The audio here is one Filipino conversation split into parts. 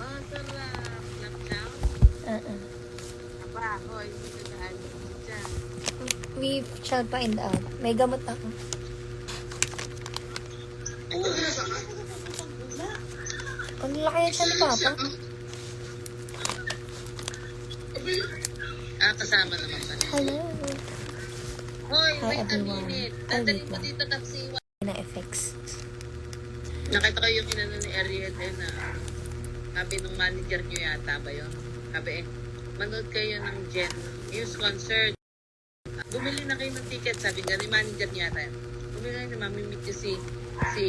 Oh, sarap. Lapchaw? Aba, hoy, hindi ka daanin dyan. We shall find out. May gamot ako. Ang laki yan siya ni Papa. Kasama naman pala. Hello. Hoy, Hi, wait a everyone. minute. Ay, Dadalhin wait mo lang. dito taxi. Na effects. Nakita ko yung inano ni Ariel na sabi nung manager nyo yata ba yun? Sabi manood kayo ng Gen News Concert. Bumili na kayo ng ticket, sabi nga ni manager niya yata. Bumili na kayo na mamimit nyo si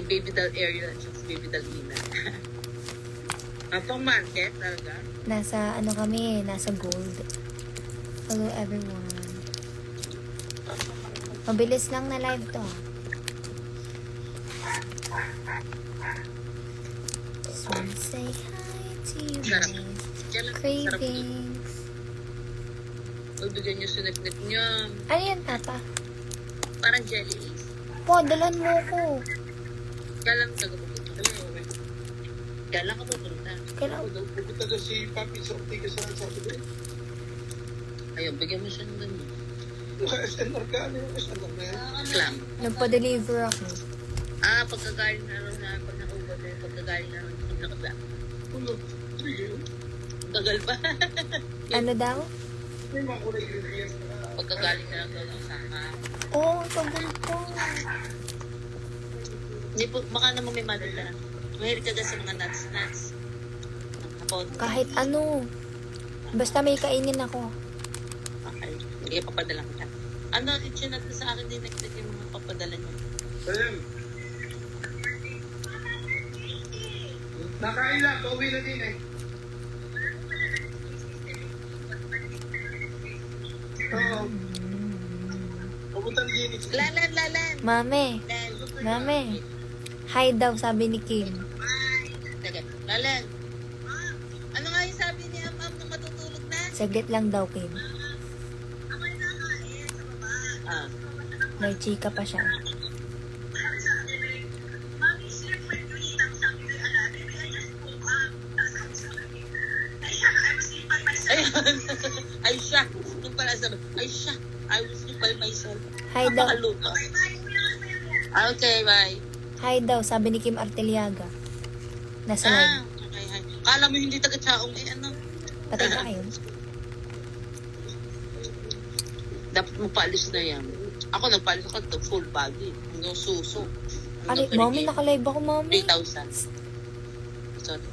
Baby Doll Ariel at si Baby Doll Ina. Pang market talaga. Nasa ano kami, nasa gold. Hello everyone. Mabilis lang na live to. Just wanna say hi to you Sarap. guys. Kailan sarap Cravings. Uy, bigyan nyo sunip-nip nyo. Ano yan, Tata? Parang jellies. Po, dalan mo ko. Kailan ka pupunta? Kailan ka pupunta? Kailan? Pupunta na si Papi sa Ortigas sa Saturday. Ayun, bigyan mo siya ng ganyan. Naka-SNR ka, ano yung SNR na yan? Clam. Nagpa-deliver ako. Pagkagaling na rin na, pag na-over na, pagkagaling na rin, hindi nakabla. Ulo, trio. Tagal pa. Ano daw? May mga kulay green yan. Pagkagaling na lang daw ng saka. Oh, tagal po. Hindi po, baka naman may madala. Mahilig ka sa mga nuts. Hapon. Kahit ano. Basta may kainin ako. Okay. Sige, papadala ka. Ano, i-chinat na sa akin din, yung mga papadala niya. Ayan. Nakain lang, pauwi na din eh. Oo. Pupunta ni Jenny. Lalan! Mame, Mame. Hi daw, sabi ni Kim. Teka, Lalan. Ano nga yung sabi ni Am nung matutulog na? Saglit lang daw, Kim. Ah. May chika pa siya. Ayun. Ay, siya. Yung pala sabi, ay, siya. I will sleep by myself. Hi daw. Napakalupa. Okay, bye. Hi daw, sabi ni Kim Arteliaga. Nasa live. Okay, hi. Kala mo hindi taga-chaong ano? Patay ba kayo? Dapat mo paalis na yan. Ako nagpaalis ako to full body. Hanggang suso. Ay, Mami, naka-live ako, Mami. 3,000. Sorry.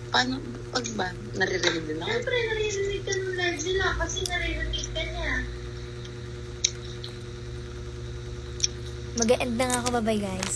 Paano? Pag ba? Naririnig din ako. Siyempre, naririnig ka ng live nila kasi naririnig ka niya. Mag-end na nga ako. Bye-bye, guys.